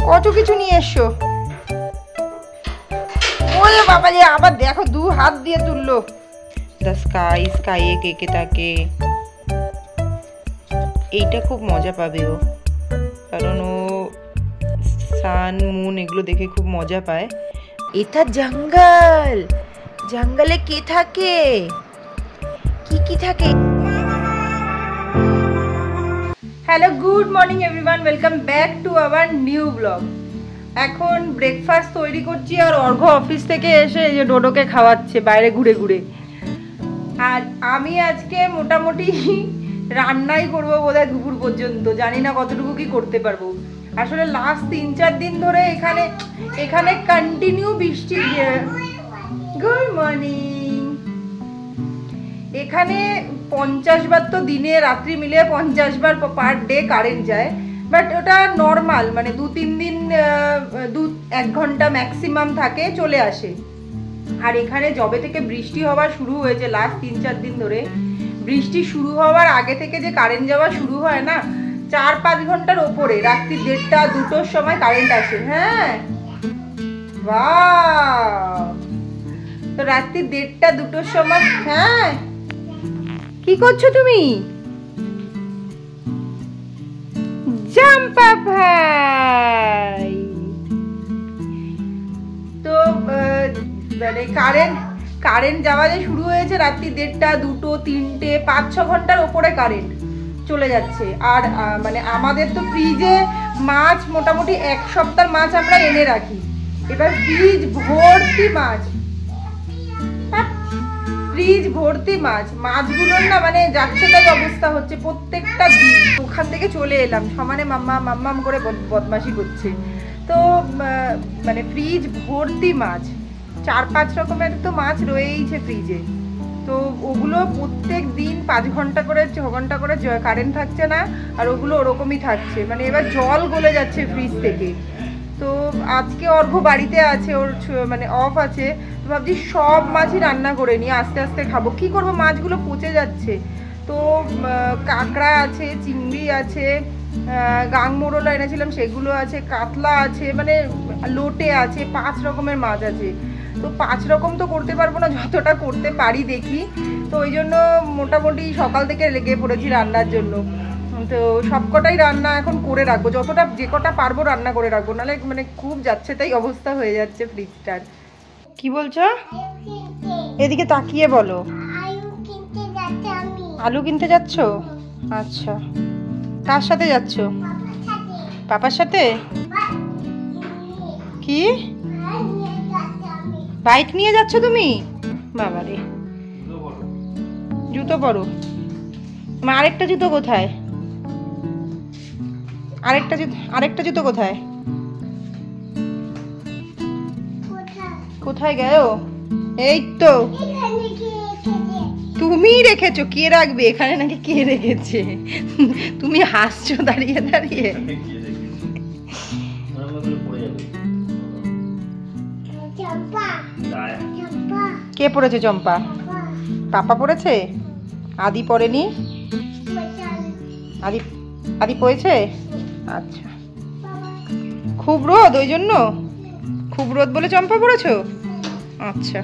কত কিছু নিয়ে এসছো। ওরে বাবা রে, আবার দেখো 2 হাত দিয়ে তুললো। দ্য স্কাই স্কাই কে থাকে, এইটা খুব মজা পাবে ও, কারণ ও সান মুন এগুলো দেখে খুব মজা পায়। এটা জঙ্গল, জঙ্গলে কে থাকে, কি থাকে। Hello, good morning everyone, welcome back to our new blog. এখন ব্রেকফাস্ট তৈরি করছি আর অর্ঘ্য অফিস থেকে এসে এই যে ডোডোকে খাওয়াচ্ছে বাইরে ঘুরে ঘুরে। আর আমি আজকে মোটামুটি রান্নাই করবো বোধহয় দুপুর পর্যন্ত, জানি না কতটুকু কি করতে পারবো। আসলে লাস্ট 3-4 দিন ধরে এখানে কন্টিনিউ বৃষ্টি। Good morning. এখানে 50 বার তো দিনে রাত্রি মিলিয়ে 50 বার পার ডে কারেন্ট যায়, বাট ওটা নর্মাল, মানে 2-3 দিন 1 ঘন্টা ম্যাক্সিমাম থাকে, চলে আসে। আর এখানে যবে থেকে বৃষ্টি হওয়া শুরু হয়েছে লাস্ট 3-4 দিন ধরে, বৃষ্টি শুরু হওয়ার আগে থেকে যে কারেন্ট যাওয়া শুরু হয় না, 4-5 ঘন্টার ওপরে, রাত্রি 1:30-2টোর সময় কারেন্ট আসে। হ্যাঁ, বাহ, তো রাত্রি 1:30-2টোর সময়। হ্যাঁ, কি করছো তুমি? জাম্পা ভাই। তো মানে কারেন্ট যাওয়া যে শুরু হয়েছে রাত্রি 1:30, 2টো, 3টে, 5-6 ঘন্টার ওপরে কারেন্ট চলে যাচ্ছে। আর মানে আমাদের তো ফ্রিজে মাছ মোটামুটি 1 সপ্তাহের মাছ আমরা এনে রাখি। এবার ফ্রিজ ভর্তি মাছ, ফ্রিজ ভর্তি মাছগুলোর না মানে যাচ্ছে তাই অবস্থা হচ্ছে প্রত্যেকটা দিন। ওখান থেকে চলে এলাম, সমানে মাম্মাম করে বদমাশি করছে। তো মানে ফ্রিজ ভর্তি মাছ, 4-5 রকমের তো মাছ রয়েইছে ফ্রিজে। তো ওগুলো প্রত্যেক দিন 5 ঘন্টা করে 6 ঘন্টা করে কারেন্ট থাকছে না, আর ওগুলো ওরকমই থাকছে, মানে এবার জল গলে যাচ্ছে ফ্রিজ থেকে। তো আজকে অর্ঘ্য বাড়িতে আছে, ওর মানে অফ আছে, তো ভাবছি সব মাছই রান্না করে নিয়ে আস্তে আস্তে খাবো। কি করবো, মাছগুলো পচে যাচ্ছে। তো কাঁকড়া আছে, চিংড়ি আছে, গাংমোরলা এনেছিলাম সেগুলো আছে, কাতলা আছে, মানে লোটে আছে, 5 রকমের মাছ আছে। তো 5 রকম তো করতে পারবো না, যতটা করতে পারি দেখি। তো ওই জন্য মোটামুটি সকাল থেকে লেগে পড়েছি রান্নার জন্য। তো সবকটাই রান্না এখন করে রাখবো, যতটা যে কটা পারবো রান্না করে রাখবো, নাহলে মানে খুব যাচ্ছে তাই অবস্থা হয়ে যাচ্ছে ফ্রিজটার। কি বলছো? এদিকে তাকিয়ে বলো। আলু কিনতে যাচ্ছ? আচ্ছা, কার সাথে যাচ্ছ? পাপার সাথে। কি বাইক নিয়ে যাচ্ছ তুমি? বাবারে, জুতো পরো। মা, আরেকটা জুতো কোথায়? আরেকটা জুতো কোথায়? কোথায় গেলো? এই তো তুমি রেখেছো। কে রাখবে এখানে, নাকি কে রেখেছে? তুমি হাসছো দাঁড়িয়ে দাঁড়িয়ে। কে পড়েছে? চম্পা। পাপা পড়েছে? আদি পড়েনি? আদি পড়েছে? আচ্ছা, খুব রোদ, ওই জন্য খুব রোদ বলে চম্পা পড়েছো? আচ্ছা,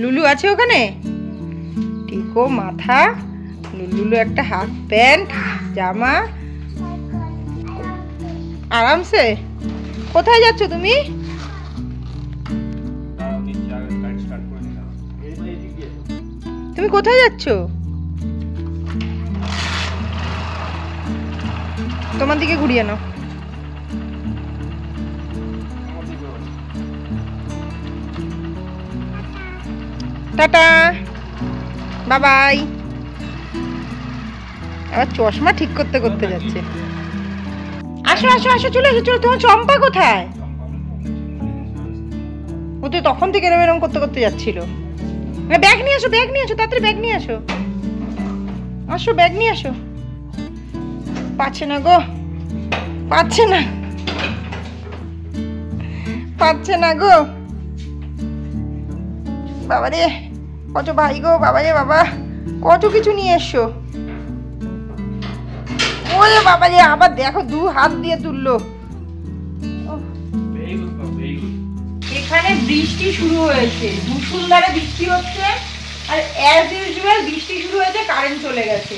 লুলু আছে ওখানে? টিকো মাথা, লুলু একটা হাফ প্যান্ট জামা, আরামসে। কোথায় যাচ্ছ তুমি? তুমি কোথায় যাচ্ছ? তোমার দিকে ঘুরিয়ে নাও। Tata, bye bye. আবার চশমা ঠিক করতে করতে যাচ্ছে। আসো আসো আসো, চলে এসো। তোমার চম্পা কোথায়? ও তো তখন থেকে এরকম করতে করতে যাচ্ছিল। ব্যাগ নিয়ে আসো, তাড়াতাড়ি ব্যাগ নিয়ে আসো। আসো, ব্যাগ নিয়ে আসো। পাচ্ছে না গো, পাচ্ছে না গো। বাবারে কত ভাই গো, বাবা রে বাবা, কত কিছু নিয়ে এসছো। ও ওরে বাবা রে, আবার দেখো 2 হাত দিয়ে তুললো। এখানে বৃষ্টি শুরু হয়েছে, মুষলধারে বৃষ্টি হচ্ছে। আর অ্যাজ ইউজুয়াল বৃষ্টি শুরু হয়েছে, কারেন্ট চলে গেছে।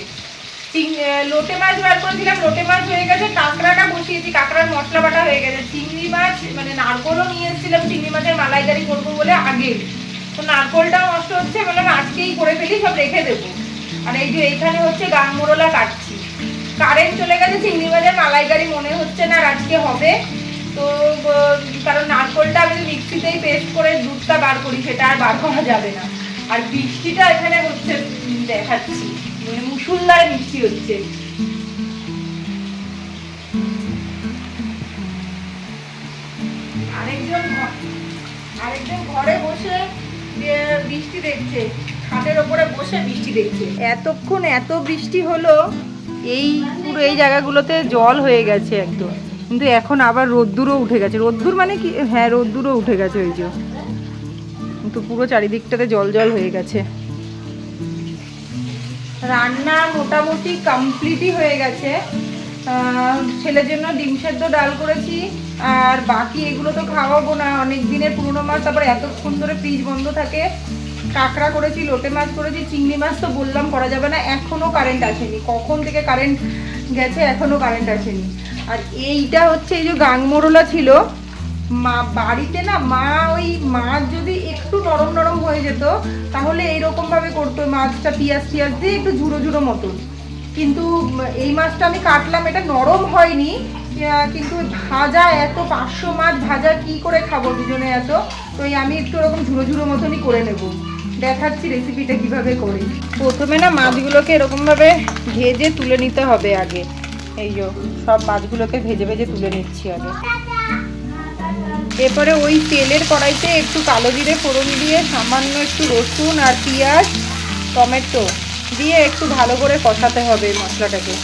লোটে মাছ বার করেছিলাম, লোটে মাছ হয়ে গেছে। কাঁকড়াটা বসিয়েছি, কাঁকড়ার মশলা বাটা হয়ে গেছে। চিংড়ি মাছ মানে নারকলও নিয়ে এসেছিলাম চিংড়ি মাছের মালাইকারি করবো বলে আগে, তো নারকলটাও নষ্ট হচ্ছে, বললাম আজকেই করে ফেলি, সব রেখে দেবো। আর এই যে এইখানে হচ্ছে গাংমোরলা কাটছি। কারেন্ট চলে গেছে, চিংড়ি মাছের মালাইকারি মনে হচ্ছে না আর আজকে হবে। তো কারণ নারকলটা আমি মিক্সিতেই পেস্ট করে দুধটা বার করি, সেটা আর বার করা যাবে না। আর বৃষ্টিটা এখানে হচ্ছে দেখাচ্ছি, মানে মুষলধারে বৃষ্টি হচ্ছে। আরেকজন ঘরে বসে বৃষ্টি দেখছে, খাটের ওপরে বসে বৃষ্টি দেখছে। এতক্ষণ এত বৃষ্টি হলো, এই পুরো এই জায়গাগুলোতে জল হয়ে গেছে একদম। কিন্তু এখন আবার রোদ্দুরও উঠে গেছে। রোদ্দুর মানে কি, হ্যাঁ রোদ্দুরও উঠে গেছে ওই যে, কিন্তু পুরো চারিদিকটাতে জল জল হয়ে গেছে। রান্না মোটামুটি কমপ্লিটই হয়ে গেছে। ছেলের জন্য ডিম সেদ্ধ ডাল করেছি, আর বাকি এগুলো তো খাওয়াবো না, অনেক দিনের পুরনো মাছ, তারপরে এতক্ষণ ধরে ফ্রিজ বন্ধ থাকে। কাঁকড়া করেছি, লোটে মাছ করেছি, চিংড়ি মাছ তো বললাম করা যাবে না। এখনো কারেন্ট আসেনি, কখন থেকে কারেন্ট গেছে এখনো কারেন্ট আসেনি। আর এইটা হচ্ছে এই যে গাংমোরলা ছিল, মা বাড়িতে না, মা ওই মাছ যদি একটু নরম নরম হয়ে যেত তাহলে এইরকম ভাবে করতো, মাছটা পিঁয়াজ টিয়াজ দিয়ে একটু ঝুড়ো ঝুড়ো মতন। কিন্তু এই মাছটা আমি কাটলাম, এটা নরম হয়নি, কিন্তু ভাজা এত 500 মাছ ভাজা কি করে খাবো দুজনে এত, তো আমি একটু ওরকম ঝুড়ো ঝুড়ো মতনই করে নেব। দেখাচ্ছি রেসিপিটা কিভাবে করি। প্রথমে না মাছগুলোকে এরকম ভাবে ভেজে তুলে নিতে হবে আগে। এই যে সব মাছগুলোকে ভেজে ভেজে তুলে নিচ্ছি আগে। এরপরে ওই তেলের কড়াইতে একটু কালো জিরে ফোড়ন দিয়ে সামান্য একটু রসুন আর পেঁয়াজ টমেটো দিয়ে একটু ভালো করে কষাতে হবে মশলাটাকে।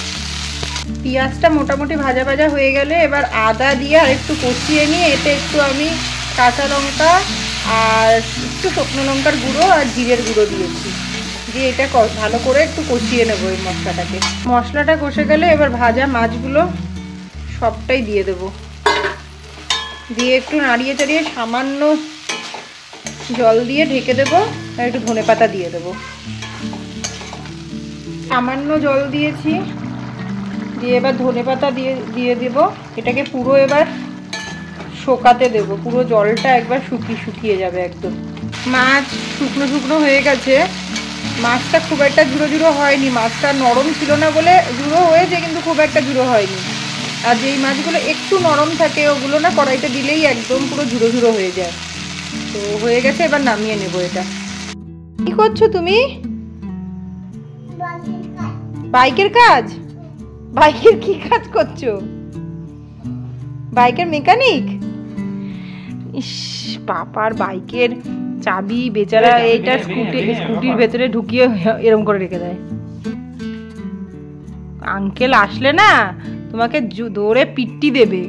পেঁয়াজটা মোটামুটি ভাজা ভাজা হয়ে গেলে এবার আদা দিয়ে আর একটু কষিয়ে নিয়ে এতে একটু আমি কাঁচা লঙ্কা আর একটু শুকনো লঙ্কার গুঁড়ো আর জিরের গুঁড়ো দিয়েছি, দিয়ে এটা ভালো করে একটু কষিয়ে নেবো এই মশলাটাকে। মশলাটা কষে গেলে এবার ভাজা মাছগুলো সবটাই দিয়ে দেবো, দিয়ে একটু নাড়িয়ে চাড়িয়ে সামান্য জল দিয়ে ঢেকে দেবো, আর একটু ধনেপাতা দিয়ে দেবো। সামান্য জল দিয়েছি, দিয়ে এবার ধনেপাতা দিয়ে দেবো। এটাকে পুরো এবার শোকাতে দেবো, পুরো জলটা একবার শুকিয়ে যাবে একদম। মাছ শুকনো শুকনো হয়ে গেছে, মাছটা খুব একটা ঝুড়ো ঝুড়ো হয়নি, মাছটা নরম ছিল না বলে ঝুড়ো হয়েছে, কিন্তু খুব একটা ঝুড়ো হয়নি। আর যেই মাছগুলো একটু নরম থাকে ওগুলো না কড়াইতে দিলেই একদম পুরো ঝুড়ো ঝুড়ো হয়ে যায়। তো হয়ে গেছে, এবার নামিয়ে নেবো এটা। কি করছো তুমি? বাইকের কাজ? বাইকের কি কাজ করছো? বাইকের মেকানিক? ইস, পাপার বাইকের চাবি বেচারা এইটা স্কুটির ভেতরে ঢুকিয়ে এরকম করে রেখে দেয়। আঙ্কেল আসলে না তোমাকে দৌড়ে পিট্টি দেবে।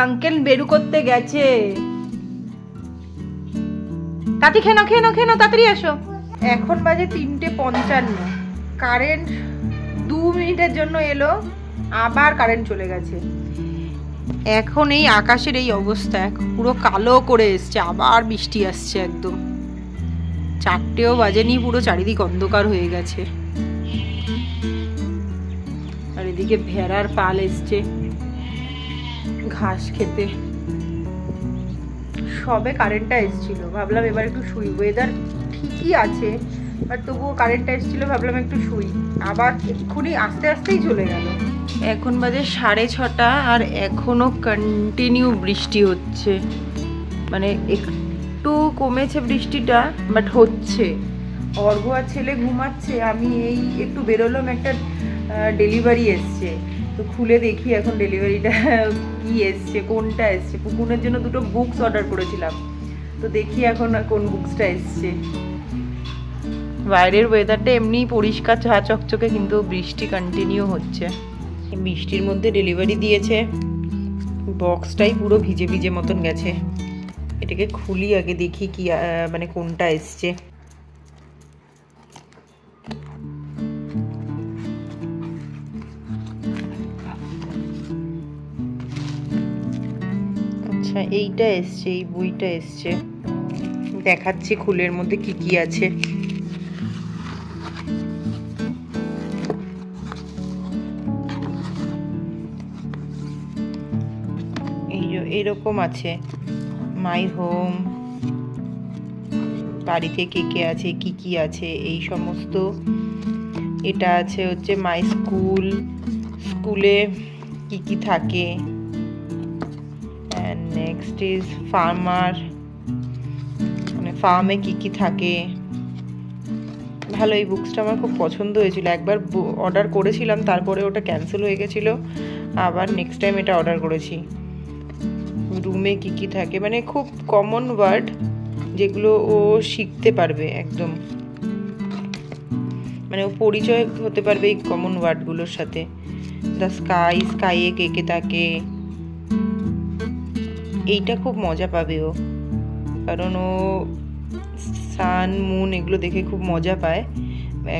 আঙ্কেল বেরু করতে গেছে। তাতে খেনো তাড়াতাড়ি এসো। এখন বাজে 3:55। কারেন্ট 2 মিনিটের জন্য এলো, আবার কারেন্ট চলে গেছে। এখন এই আকাশের এই অবস্থা, পুরো কালো করে এসছে, আবার বৃষ্টি আসছে একদম। 4টেও বাজেনি, পুরো চারিদিক অন্ধকার হয়ে গেছে। আর এদিকে ভেড়ার পাল এসছে ঘাস খেতে। সবে কারেন্টটা এসেছিল, ভাবলাম এবার একটু শুই। ওয়েদার ঠিকই আছে, বাট তবুও কারেন্টটা এসেছিল, ভাবলাম একটু শুই। আবার এক্ষুনি আস্তে আস্তেই চলে গেল। এখন বাজে 6:30 আর এখনো কন্টিনিউ বৃষ্টি হচ্ছে। মানে একটু কমেছে বৃষ্টিটা, বাট হচ্ছে। অর্ঘ আর ছেলে ঘুমাচ্ছে, আমি এই একটু বেরোলাম, একটা ডেলিভারি এসছে, তো খুলে দেখি এখন ডেলিভারিটা কি এসছে, কোনটা এসছে। পুকুনের জন্য 2টো বুকস অর্ডার করেছিলাম, তো দেখি এখন কোন বুকসটা এসছে। বাইরের ওয়েদারটা এমনি পরিষ্কার ঝা চকচকে, কিন্তু বৃষ্টি কন্টিনিউ হচ্ছে। বৃষ্টির মধ্যে ডেলিভারি দিয়েছে, বক্সটাই পুরো ভিজে ভিজে মতন গেছে। এটাকে খুলি আগে, দেখি কি মানে কোনটা এসছে। আচ্ছা এইটা এসছে, এই বইটা এসছে, দেখাচ্ছি খুলের মধ্যে কি কি আছে। এরকম আছে মাই হোম, বাড়িতে কে কে আছে, কি কি আছে এই সমস্ত। এটা আছে হচ্ছে মাই স্কুল, স্কুলে কি কি থাকে। অ্যান্ড নেক্সট ইজ ফার্মার, মানে ফার্মে কি কি থাকে। ভালো, এই বুকসটা আমার খুব পছন্দ হয়েছিল। একবার অর্ডার করেছিলাম, তারপরে ওটা ক্যান্সেল হয়ে গেছিলো, আবার নেক্সট টাইম এটা অর্ডার করেছি। রুমে কি কি থাকে, মানে খুব কমন ওয়ার্ড যেগুলো ও শিখতে পারবে একদম, মানে ও পরিচয় হতে পারবে এই কমন ওয়ার্ডগুলোর সাথে। দ্য স্কাই, স্কাইয়ে কে কে থাকে, এইটা খুব মজা পাবে ও, কারণ ও সান মুন এগুলো দেখে খুব মজা পায়।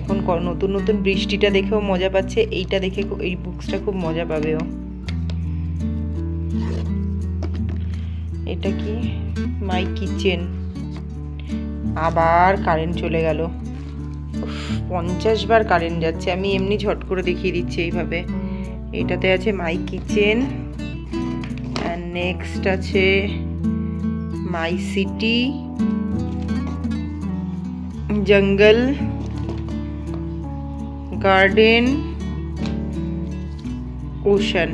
এখন নতুন নতুন বৃষ্টিটা দেখেও মজা পাচ্ছে, এইটা দেখে এই বুকসটা খুব মজা পাবে ও। এটা কি মাই কিচেন। আবার কারেন্ট চলে গেল, 50 বার কারেন্ট যাচ্ছে। আমি এমনি ঝট করে দেখিয়ে দিচ্ছি এইভাবে। এটাতে আছে মাই কিচেন, অ্যান্ড নেক্সট আছে মাই সিটি, জঙ্গল, গার্ডেন, ওশান।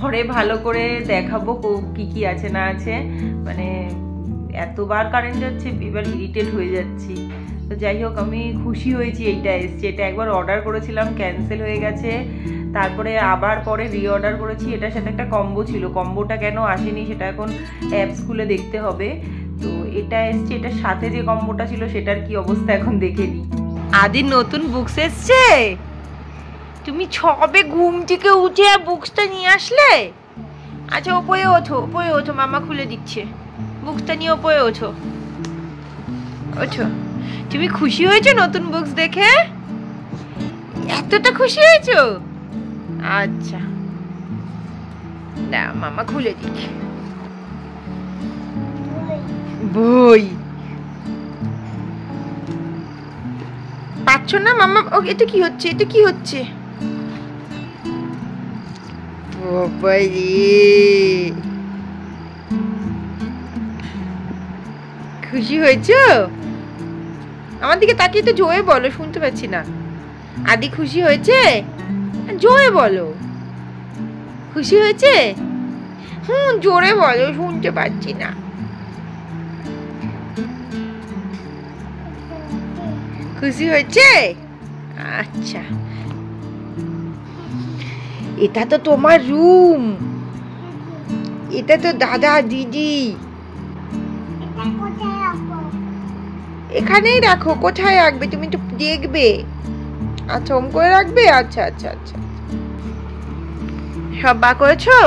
পরে ভালো করে দেখাবো কি কি আছে না আছে, মানে এতবার কারেন্ট যাচ্ছে এবার ইরিটেট হয়ে যাচ্ছি। তো যাই হোক, আমি খুশি হয়েছি এইটা এসছে। এটা একবার অর্ডার করেছিলাম, ক্যান্সেল হয়ে গেছে, তারপরে আবার পরে রিঅর্ডার করেছি। এটার সাথে একটা কম্বো ছিল, কম্বোটা কেন আসেনি সেটা এখন অ্যাপস খুলে দেখতে হবে। তো এটা এসছে, এটার সাথে যে কম্বোটা ছিল সেটার কি অবস্থা এখন দেখে নিই। আদির নতুন বুকস এসছে, তুমি ছবে ঘুম থেকে উঠে বুকসটা নিয়ে আসলে। আচ্ছা ওপরে ওঠো, ওপরে ওঠো, মামা খুলে দিচ্ছে। বুকসটা নিয়ে ওপরে ওঠো, ওঠো। তুমি খুশি হয়েছো নতুন বুকস দেখে? এতটা খুশি হয়েছো? আচ্ছা না, মামা খুলে দিচ্ছে। বই পাচ্ছ না মামা? ও এটা কি হচ্ছে, এটা কি হচ্ছে? খুশি হয়েছো? আমার দিকে তাকিয়ে তো জোরে বলো, শুনতে পাচ্ছি না। আদি খুশি হয়েছে? জোরে বলো, খুশি হয়েছে? জোরে বলো, শুনতে পাচ্ছি না। খুশি হয়েছে? আচ্ছা, এটা তো তোমার রুম, এটা তো দাদা দিদি। এখানেই রাখো। কোথায় রাখবে? তুমি তো দেখবে। আচ্ছা ওম করে রাখবে। আচ্ছা আচ্ছা আচ্ছা, সব বা করেছো?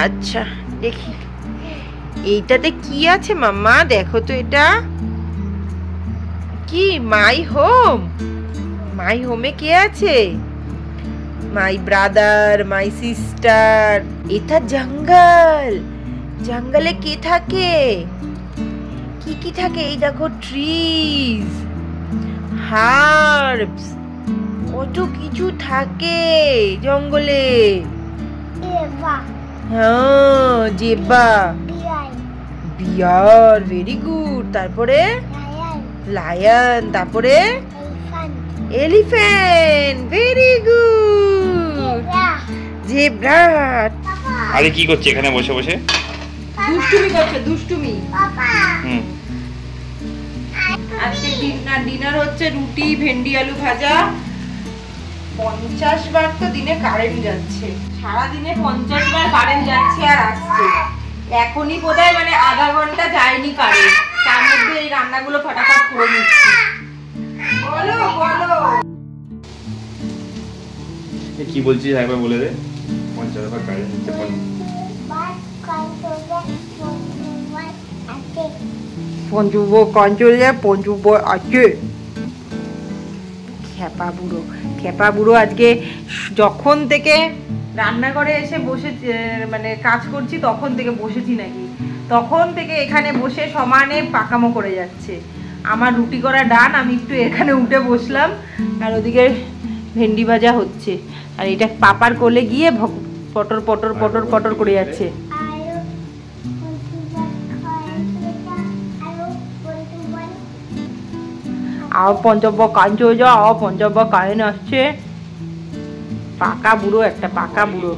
আচ্ছা দেখি এইটাতে কি আছে মাম্মা, দেখো তো। এটা কি? My home. মাই হোমে কে আছে? My brother, my sister. এটা জঙ্গল, জঙ্গলে কে থাকে? কি কি থাকে? এই দেখো, ট্রিজ, হার্বস, কত কিছু থাকে জঙ্গলে। হ্যাঁ জেব্রা, বিয়ার, ভেরি গুড। তারপরে লায়ন, তারপরে এলিফ্যান্ট, ভেরি গুড। জেব্রা। আরে কি করছে এখানে বসে বসে? দুষ্টুমি করছে, দুষ্টুমি। আজকে ডিনার হচ্ছে রুটি, ভেন্ডি আলু ভাজা। 50 বার তো দিনে কারেন্ট যাচ্ছে, সারাদিনে 50 বার কারেন্ট যাচ্ছে আর আসছে। এখনই বোধহয় মানে আধা ঘন্টা যায়নি কারেন্ট, তার মধ্যে এই রান্নাগুলো ফটাফট করে নিচ্ছি। বলো বলো, কি বলছিস একবার বলে দে। 50 বার কারেন্ট যাচ্ছে। খেপা বুড়ো, খেপা বুড়ো আজকে যখন থেকে রান্নাঘরে এসে বসে মানে কাজ করছি তখন থেকে বসেছি নাকি, তখন থেকে এখানে বসে সমানে পাকামো করে যাচ্ছে। আমার রুটি করা ডান, আমি একটু এখানে উঠে বসলাম, আর ওদিকে ভেন্ডি ভাজা হচ্ছে, আর এটা পাপার কোলে গিয়ে পটর পটর পটর পটর করে যাচ্ছে। আও পঞ্চব্য কাঞ্চ যা, পঞ্চব্য কায়ন আসছে, পাকা বুড়ো একটা, পাকা বুড়ো।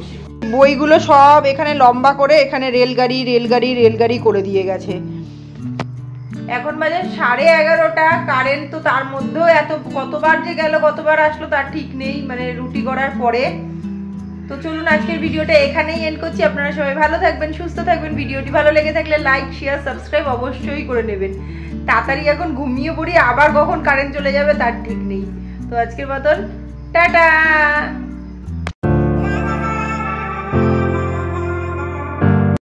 বইগুলো সব এখানে লম্বা করে এখানে রেলগাড়ি রেলগাড়ি রেলগাড়ি করে দিয়ে গেছে। এখন বাজে 11:30, কারেন্ট তো তার মধ্যেও এত কতবার যে গেল কতবার আসলো তার ঠিক নেই, মানে রুটি করার পরে। তো চলুন আজকের ভিডিওটা এখানেই এন্ড করছি। আপনারা সবাই ভালো থাকবেন, সুস্থ থাকবেন। ভিডিওটি ভালো লেগে থাকলে লাইক শেয়ার সাবস্ক্রাইব অবশ্যই করে নেবেন। তাড়াতাড়ি এখন ঘুমিয়ে পড়ি, আবার কখন কারেন্ট চলে যাবে তার ঠিক নেই। তো আজকের মতন টাটা।